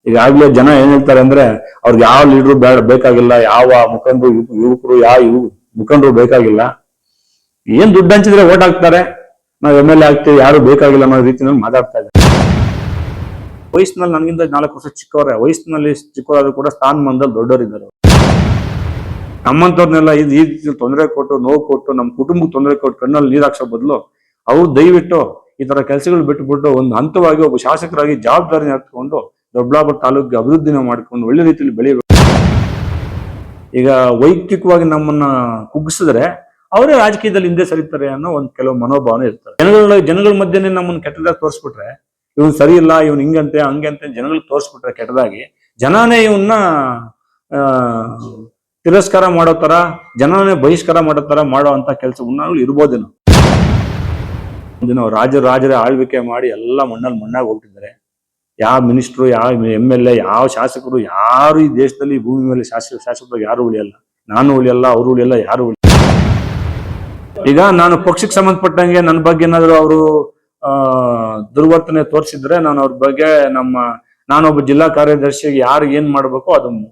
ಈಗಾಗಲೇ ಜನ ಏನ್ ಹೇಳ್ತಾರೆ ಅಂದ್ರೆ ಅವ್ರಿಗೆ ಯಾವ ಲೀಡರ್ ಬೇಕಾಗಿಲ್ಲ, ಯಾವ ಮುಖಂಡರು ಯುವಕರು ಯಾವ ಮುಖಂಡರು ಬೇಕಾಗಿಲ್ಲ. ಏನ್ ದುಡ್ಡು ಹಂಚಿದ್ರೆ ಓಟ್ ಹಾಕ್ತಾರೆ, ನಾವ್ MLA ಆಗ್ತೀವಿ, ಯಾರು ಬೇಕಾಗಿಲ್ಲ ಅನ್ನೋ ರೀತಿಯಲ್ಲಿ ಮಾತಾಡ್ತಾ ಇದ್ದಾರೆ. ವಯಸ್ಸಿನಲ್ಲಿ ನನಗಿಂತ 4 ವರ್ಷ ಚಿಕ್ಕವರೇ, ವಯಸ್ಸಿನಲ್ಲಿ ಚಿಕ್ಕವರಾದ್ರೂ ಕೂಡ ಸ್ಥಾನಮಾನದಲ್ಲಿ ದೊಡ್ಡವರಿದ್ದಾರೆ. ನಮ್ಮಂತವ್ರನ್ನೆಲ್ಲ ಈ ತೊಂದರೆ ಕೊಟ್ಟು, ನೋವು ಕೊಟ್ಟು, ನಮ್ಮ ಕುಟುಂಬಕ್ಕೆ ತೊಂದರೆ ಕೊಟ್ಟು ಕಣ್ಣಲ್ಲಿ ನೀರ್ ಹಾಕ್ಸೋ ಬದಲು ಅವ್ರು ದಯವಿಟ್ಟು ಈ ತರ ಕೆಲಸಗಳು ಬಿಟ್ಟುಬಿಟ್ಟು ಒಂದು ಹಂತವಾಗಿ ಒಬ್ಬ ಶಾಸಕರಾಗಿ ಜವಾಬ್ದಾರಿ ಹತ್ಕೊಂಡು ದೊಡ್ಡಬಳ್ಳಾಪುರ ತಾಲೂಕಿಗೆ ಅಭಿವೃದ್ಧಿನ ಮಾಡ್ಕೊಂಡು ಒಳ್ಳೆ ರೀತಿಯಲ್ಲಿ ಬೆಳೆಯಬೇಕು. ಈಗ ವೈಯಕ್ತಿಕವಾಗಿ ನಮ್ಮನ್ನ ಕುಗ್ಗಿಸಿದ್ರೆ ಅವರೇ ರಾಜಕೀಯದಲ್ಲಿ ಹಿಂದೆ ಸರಿತಾರೆ ಅನ್ನೋ ಒಂದು ಕೆಲವು ಮನೋಭಾವನೆ ಇರ್ತಾರೆ. ಜನಗಳ ಮಧ್ಯೆ ನಮ್ಮನ್ನ ಕೆಟ್ಟದಾಗಿ ತೋರಿಸ್ಬಿಟ್ರೆ, ಇವನ್ ಸರಿ ಇಲ್ಲ, ಇವನ್ ಹಿಂಗಂತೆ ಹಂಗಂತೆ ಜನಗಳಿಗೆ ತೋರಿಸ್ಬಿಟ್ರೆ ಕೆಟ್ಟದಾಗಿ, ಜನನೇ ಇವನ್ನ ತಿರಸ್ಕಾರ ಮಾಡೋ ತರ, ಜನನೇ ಬಹಿಷ್ಕಾರ ಮಾಡೋ ತರ ಮಾಡೋ ಅಂತ ಕೆಲಸವನ್ನ ಇರ್ಬೋದೇನೋ. ಒಂದಿನ ರಾಜರೇ ಆಳ್ವಿಕೆ ಮಾಡಿ ಎಲ್ಲ ಮಣ್ಣಾಗಿ ಹೋಗ್ತಿದ್ದಾರೆ. ಯಾವ ಮಿನಿಸ್ಟ್ರು, ಯಾವ MLA, ಯಾವ ಶಾಸಕರು ಯಾರು ಈ ದೇಶದಲ್ಲಿ ಭೂಮಿ ಮೇಲೆ ಶಾಸಕರು ಯಾರು ಉಳಿಯಲ್ಲ. ನಾನು ಉಳಿಯಲ್ಲ, ಅವರು ಉಳಿಯಲ್ಲ, ಯಾರು ಉಳಿಯಲ್ಲ. ಈಗ ನಾನು ಪಕ್ಷಕ್ಕೆ ಸಂಬಂಧಪಟ್ಟಂಗೆ ನನ್ನ ಬಗ್ಗೆ ಏನಾದ್ರು ಅವರು ದುರ್ವರ್ತನೆ ತೋರಿಸಿದ್ರೆ ನಾನು ಅವ್ರ ಬಗ್ಗೆ ನಾನೊಬ್ಬ ಜಿಲ್ಲಾ ಕಾರ್ಯದರ್ಶಿಗೆ ಯಾರು ಏನ್ ಮಾಡ್ಬೇಕು ಅದನ್ನು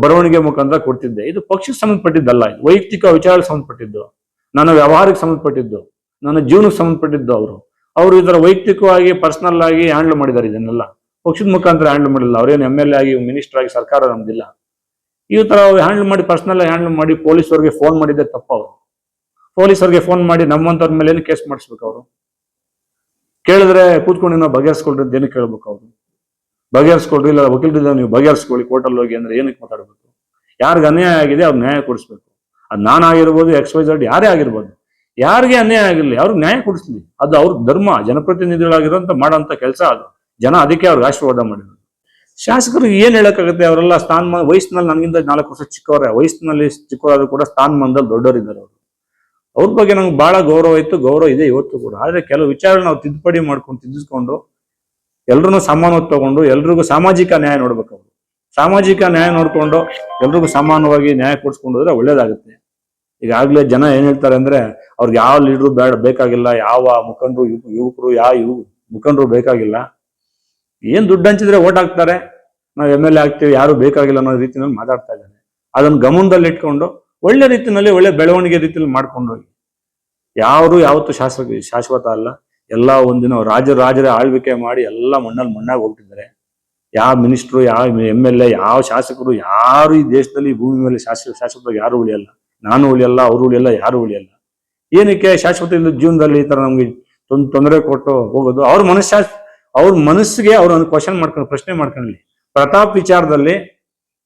ಬರವಣಿಗೆ ಮುಖಾಂತರ ಕೊಡ್ತಿದ್ದೆ. ಇದು ಪಕ್ಷಕ್ಕೆ ಸಂಬಂಧಪಟ್ಟಿದ್ದಲ್ಲ, ಇದು ವೈಯಕ್ತಿಕ ವಿಚಾರಕ್ಕೆ ಸಂಬಂಧಪಟ್ಟಿದ್ದು, ನನ್ನ ವ್ಯವಹಾರಕ್ಕೆ ಸಂಬಂಧಪಟ್ಟಿದ್ದು, ನನ್ನ ಜೀವನಕ್ಕೆ ಸಂಬಂಧಪಟ್ಟಿದ್ದು. ಅವರು ಇದರ ವೈಯಕ್ತಿಕವಾಗಿ ಪರ್ಸನಲ್ ಆಗಿ ಹ್ಯಾಂಡಲ್ ಮಾಡಿದ್ದಾರೆ. ಇದನ್ನೆಲ್ಲ ಪಕ್ಷದ ಮುಖಾಂತರ ಹ್ಯಾಂಡಲ್ ಮಾಡಿಲ್ಲ. ಅವ್ರೇನು MLA ಆಗಿ ಮಿನಿಸ್ಟರ್ ಆಗಿ ಸರ್ಕಾರ ನಮ್ದಿಲ್ಲ. ಈ ತರ ಹ್ಯಾಂಡಲ್ ಮಾಡಿ, ಪರ್ಸನಲ್ ಆಗಿ ಹ್ಯಾಂಡಲ್ ಮಾಡಿ ಪೊಲೀಸವ್ರಿಗೆ ಫೋನ್ ಮಾಡಿದ್ದೆ ತಪ್ಪ. ಅವರು ಪೊಲೀಸವ್ರಿಗೆ ಫೋನ್ ಮಾಡಿ ನಮ್ಮಂತವ್ರ ಮೇಲೆ ಏನು ಕೇಸ್ ಮಾಡಿಸ್ಬೇಕು? ಅವರು ಕೇಳಿದ್ರೆ ಕೂತ್ಕೊಂಡು ನಾವು ಬಗೆಹರಿಸ್ಕೊಳ್ರಿ ಅಂತ ಏನಕ್ಕೆ ಕೇಳ್ಬೇಕು? ಅವರು ಬಗೆಹರಿಸ್ಕೊಳ್ರಿ, ಇಲ್ಲ ವಕೀಲರಿದ್ದ ನೀವು ಬಗೆಹರಿಸ್ಕೊಳ್ಳಿ ಕೋರ್ಟಲ್ಲಿ ಹೋಗಿ ಅಂದ್ರೆ ಏನಕ್ಕೆ ಮಾತಾಡ್ಬೇಕು? ಯಾರಿಗೆ ಅನ್ಯಾಯ ಆಗಿದೆ ಅವ್ರು ನ್ಯಾಯ ಕೊಡಿಸ್ಬೇಕು. ಅದು ನಾನಾಗಿರ್ಬೋದು, XYZ ಯಾರೇ ಆಗಿರ್ಬೋದು, ಯಾರಿಗೆ ಅನ್ಯಾಯ ಆಗಿರ್ಲಿ ಅವ್ರಿಗೆ ನ್ಯಾಯ ಕೊಡಿಸ್ಲಿ. ಅದು ಅವ್ರ ಧರ್ಮ. ಜನಪ್ರತಿನಿಧಿಗಳಾಗಿರೋಂತ ಮಾಡೋಂಥ ಕೆಲಸ ಅದು. ಜನ ಅದಕ್ಕೆ ಅವ್ರಿಗೆ ಆಶೀರ್ವಾದ ಮಾಡಿದ್ರು. ಶಾಸಕರಿಗೆ ಏನ್ ಹೇಳಕ್ಕಾಗುತ್ತೆ? ಅವರೆಲ್ಲ ಸ್ಥಾನಮಾನ, ವಯಸ್ಸಿನಲ್ಲಿ ನನಗಿಂತ 4 ವರ್ಷ ಚಿಕ್ಕವರೇ, ವಯಸ್ಸಿನಲ್ಲಿ ಚಿಕ್ಕವರಾದ್ರೂ ಕೂಡ ಸ್ಥಾನಮಾನದಲ್ಲಿ ದೊಡ್ಡವರಿದ್ದಾರೆ. ಅವ್ರ ಬಗ್ಗೆ ನಂಗೆ ಬಹಳ ಗೌರವ ಇತ್ತು, ಗೌರವ ಇದೆ ಇವತ್ತು ಕೂಡ. ಆದ್ರೆ ಕೆಲವು ವಿಚಾರ ನಾವು ತಿದ್ದುಪಡಿ ಮಾಡ್ಕೊಂಡು ತಿದ್ದಿಸ್ಕೊಂಡು ಎಲ್ರೂ ಸಮಾನವಾಗಿ ತಗೊಂಡು ಎಲ್ರಿಗೂ ಸಾಮಾಜಿಕ ನ್ಯಾಯ ನೋಡ್ಬೇಕು. ಅವರು ಸಾಮಾಜಿಕ ನ್ಯಾಯ ನೋಡ್ಕೊಂಡು ಎಲ್ರಿಗೂ ಸಮಾನವಾಗಿ ನ್ಯಾಯ ಕೊಡಿಸ್ಕೊಂಡು ಹೋದ್ರೆ ಒಳ್ಳೇದಾಗುತ್ತೆ. ಈಗಾಗಲೇ ಜನ ಏನ್ ಹೇಳ್ತಾರೆ ಅಂದ್ರೆ ಅವ್ರಿಗೆ ಯಾವ ಲೀಡರ್ ಬೇಕಾಗಿಲ್ಲ, ಯಾವ ಮುಖಂಡರು ಯುವಕರು ಯಾವ ಮುಖಂಡರು ಬೇಕಾಗಿಲ್ಲ. ಏನ್ ದುಡ್ಡು ಹಂಚಿದ್ರೆ ಓಟ್ ಹಾಕ್ತಾರೆ, ನಾವು MLA ಆಗ್ತೀವಿ, ಯಾರು ಬೇಕಾಗಿಲ್ಲ ಅನ್ನೋ ರೀತಿಯಲ್ಲಿ ಮಾತಾಡ್ತಾ ಇದ್ದಾರೆ. ಅದನ್ನ ಗಮನದಲ್ಲಿ ಇಟ್ಕೊಂಡು ಒಳ್ಳೆ ರೀತಿಯಲ್ಲಿ, ಒಳ್ಳೆ ಬೆಳವಣಿಗೆ ರೀತಿಯಲ್ಲಿ ಮಾಡ್ಕೊಂಡು ಹೋಗಿ. ಯಾವತ್ತೂ ಶಾಶ್ವತ ಅಲ್ಲ. ಎಲ್ಲ ಒಂದಿನ ರಾಜರೇ ಆಳ್ವಿಕೆ ಮಾಡಿ ಎಲ್ಲ ಮಣ್ಣಾಗಿ ಹೋಗ್ತಿದ್ದಾರೆ. ಯಾವ ಮಿನಿಸ್ಟ್ರು, ಯಾವ MLA, ಯಾವ ಶಾಸಕರು ಯಾರು ಈ ದೇಶದಲ್ಲಿ ಭೂಮಿ ಮೇಲೆ ಶಾಶ್ವತವಾಗಿ ಯಾರು ಉಳಿಯಲ್ಲ. ನಾನು ಉಳಿಯಲ್ಲ, ಅವರು ಉಳಿಯಲ್ಲ, ಯಾರು ಉಳಿಯಲ್ಲ. ಏನಕ್ಕೆ? ಶಾಶ್ವತ ಇಲ್ಲ ಜೀವನದಲ್ಲಿ ಈ ತರ ನಮ್ಗೆ ತೊಂದರೆ ಕೊಟ್ಟು ಹೋಗೋದು. ಅವ್ರ ಮನಸ್ಸಿಗೆ ಅವ್ರನ್ನ ಪ್ರಶ್ನೆ ಮಾಡ್ಕೊಳ್ಳಿ. ಪ್ರತಾಪ್ ವಿಚಾರದಲ್ಲಿ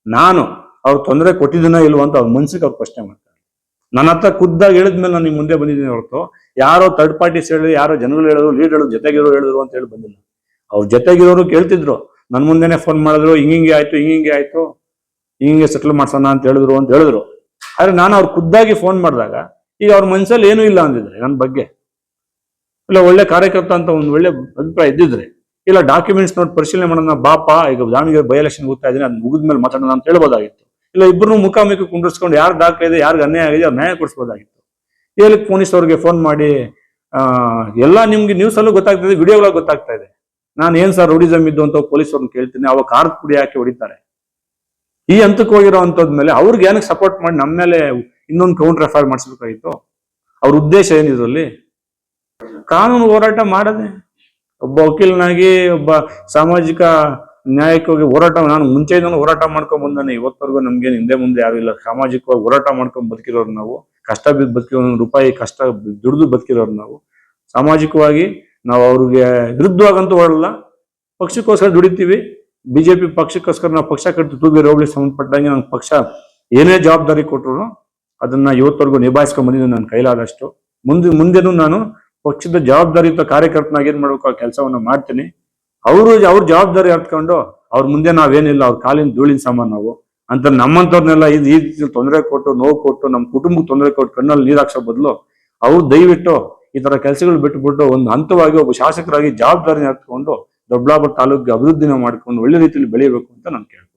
ನಾನು ಅವ್ರು ತೊಂದರೆ ಕೊಟ್ಟಿದ್ದೀನೋ ಇಲ್ವೋ ಅಂತ ಅವ್ರ ಮನ್ಸಿಗೆ ಅವ್ರು ಪ್ರಶ್ನೆ ಮಾಡ್ತಾರೆ. ನನ್ನ ಹತ್ರ ಖುದ್ದಾಗಿ ಹೇಳಿದ್ಮೇಲೆ ನಾನು ನಿಮ್ ಮುಂದೆ ಬಂದಿದ್ದೀನಿ ಹೊರತು ಯಾರೋ ಥರ್ಡ್ ಪಾರ್ಟೀಸ್ ಹೇಳಿ, ಯಾರೋ ಜನಗಳು ಹೇಳಿದ್ರು, ಲೀಡ್ ಹೇಳಿದ್ರು, ಜೊತೆಗಿರೋ ಹೇಳಿದ್ರು ಅಂತ ಹೇಳಿ ಬಂದಿಲ್ಲ. ಅವ್ರ ಜೊತೆಗಿರೋರು ಕೇಳ್ತಿದ್ರು, ನನ್ನ ಮುಂದೆನೆ ಫೋನ್ ಮಾಡಿದ್ರು, ಹಿಂಗೆ ಆಯ್ತು, ಹಿಂಗೆ ಸೆಟ್ಲ್ ಮಾಡ್ಸೋಣ ಅಂತ ಹೇಳಿದ್ರು. ಆದ್ರೆ ನಾನು ಅವ್ರು ಖುದ್ದಾಗಿ ಫೋನ್ ಮಾಡಿದಾಗ ಈಗ ಅವ್ರ ಮನ್ಸಲ್ಲಿ ಏನೂ ಇಲ್ಲ ಅಂದಿದ್ರೆ ನನ್ನ ಬಗ್ಗೆ, ಇಲ್ಲ ಒಳ್ಳೆ ಕಾರ್ಯಕರ್ತ ಅಂತ ಒಂದು ಒಳ್ಳೆ ಅಭಿಪ್ರಾಯ ಇದ್ದಿದ್ರೆ, ಇಲ್ಲ ಡಾಕ್ಯುಮೆಂಟ್ಸ್ ನೋಡಿ ಪರಿಶೀಲನೆ ಮಾಡೋಣ ಬಾಪ, ಈಗ ದಾವಣಗೆರೆ ಬೈ ಎಲೆಕ್ಷನ್ ಹೋಗ್ತಾ ಇದ್ದೀನಿ, ಅದು ಮುಗಿದ್ಮೇಲೆ ಮಾತಾಡೋಣ ಅಂತ ಹೇಳ್ಬೋದಾಗಿತ್ತು. ಇಲ್ಲ ಇಬ್ಬರು ಮುಖಾಮುಖಿ ಕುಂಡಿಸ್ಕೊಂಡು ಯಾರು ದಾಖಲೆ ಇದೆ, ಯಾರಿಗೆ ಅನ್ಯಾಯ ಆಗಿದೆ ಅವ್ರು ನ್ಯಾಯ ಕೊಡಿಸ್ಬೋದಾಗಿತ್ತು. ಇದಕ್ಕೆ ಪೊಲೀಸ್ ಅವ್ರಿಗೆ ಫೋನ್ ಮಾಡಿ ಎಲ್ಲ ನಿಮ್ಗೆ ನ್ಯೂಸ್ ಅಲ್ಲೂ ಗೊತ್ತಾಗ್ತಾ ಇದೆ, ವಿಡಿಯೋಗಳಾಗ ಗೊತ್ತಾಗ್ತಾ ಇದೆ. ನಾನು ಏನ್ ಸರ್ ರೌಡಿಸಮ್ ಇದ್ದು ಅಂತ ಪೊಲೀಸ್ ಅವ್ರನ್ನ ಕೇಳ್ತೀನಿ, ಅವಾಗ ಕಾರ್ ಪುಡಿ ಹಾಕಿ ಹೊಡಿತಾರೆ. ಈ ಹಂತಕ್ಕೆ ಹೋಗಿರೋ ಅಂತದ್ಮೇಲೆ ಅವ್ರಿಗೆ ಏನಕ್ಕೆ ಸಪೋರ್ಟ್ ಮಾಡಿ ನಮ್ಮ ಮೇಲೆ ಇನ್ನೊಂದು ಕೌಂಟರ್ ಎಫ್ ಐ ಆರ್ ಮಾಡಿಸ್ಬೇಕಾಗಿತ್ತು? ಅವ್ರ ಉದ್ದೇಶ ಏನಿದ್ರಲ್ಲಿ? ಕಾನೂನು ಹೋರಾಟ ಮಾಡದೆ ಒಬ್ಬ ವಕೀಲನಾಗಿ, ಒಬ್ಬ ಸಾಮಾಜಿಕ ನ್ಯಾಯಕ್ಕಾಗಿ ಹೋರಾಟ, ನಾನು ಮುಂಚೆಯಿಂದ ಹೋರಾಟ ಮಾಡ್ಕೊಂಡ್ ಬಂದಾನೆ. ಇವತ್ತವರೆಗೂ ನಮ್ಗೇನು ಹಿಂದೆ ಮುಂದೆ ಯಾರು ಇಲ್ಲ. ಸಾಮಾಜಿಕವಾಗಿ ಹೋರಾಟ ಮಾಡ್ಕೊಂಡ್ ಬದುಕಿರೋರು ನಾವು, ಕಷ್ಟ ಬಿದ್ದು ಬದುಕಿರೋ, 1 ರೂಪಾಯಿ ಕಷ್ಟ ದುಡಿದು ಬದುಕಿರೋರು ನಾವು. ಸಾಮಾಜಿಕವಾಗಿ ನಾವು ಅವ್ರಿಗೆ ವಿರುದ್ಧವಾಗಂತೂ ಹೊರಡಲ್ಲ, ಪಕ್ಷಕ್ಕೋಸ್ಕರ ದುಡಿತೀವಿ. BJP ಪಕ್ಷಕ್ಕೋಸ್ಕರ ನಾವು ಪಕ್ಷ ಕಟ್ಟಿ ತೂಗಿರೋ ಹೋಗ್ಲಿಕ್ಕೆ ಸಂಬಂಧಪಟ್ಟಂಗೆ ನನ್ನ ಪಕ್ಷ ಏನೇ ಜವಾಬ್ದಾರಿ ಕೊಟ್ಟರು ಅದನ್ನ ಇವತ್ತವರೆಗೂ ನಿಭಾಯಿಸ್ಕೊಂಡ್ ಬಂದಿದ್ದೀನಿ ನನ್ನ ಕೈಲಾದಷ್ಟು. ಮುಂದೆನೂ ನಾನು ಪಕ್ಷದ ಜವಾಬ್ದಾರಿಯುತ ಕಾರ್ಯಕರ್ತನಾಗಿ ಏನ್ ಮಾಡ್ಬೇಕು ಆ ಕೆಲಸವನ್ನ ಮಾಡ್ತೀನಿ. ಅವ್ರ ಜವಾಬ್ದಾರಿ ಅರ್ಥಕೊಂಡು ಅವ್ರ ಮುಂದೆ ನಾವೇನಿಲ್ಲ, ಅವ್ರ ಕಾಲಿನ ಧೂಳಿನ ಸಾಮಾನು ನಾವು ಅಂತ. ನಮ್ಮಂತವ್ರನ್ನೆಲ್ಲ ಈ ತೊಂದರೆ ಕೊಟ್ಟು, ನೋವು ಕೊಟ್ಟು, ನಮ್ಮ ಕುಟುಂಬಕ್ಕೆ ತೊಂದರೆ ಕೊಟ್ಟು ಕಣ್ಣಲ್ಲಿ ನೀರ್ ಹಾಕ್ಸೋ ಬದಲು ಅವ್ರು ದಯವಿಟ್ಟು ಈ ತರ ಕೆಲಸಗಳು ಬಿಟ್ಟುಬಿಟ್ಟು ಒಂದು ಹಂತವಾಗಿ ಒಬ್ಬ ಶಾಸಕರಾಗಿ ಜವಾಬ್ದಾರಿ ಅರ್ಥಕೊಂಡು ದೊಡ್ಡಬಳ್ಳಾಪುರ ತಾಲೂಕಿಗೆ ಅಭಿವೃದ್ಧಿನ ಮಾಡ್ಕೊಂಡು ಒಳ್ಳೆ ರೀತಿಯಲ್ಲಿ ಬೆಳೆಯಬೇಕು ಅಂತ ನಾನು ಕೇಳ್ತೀನಿ.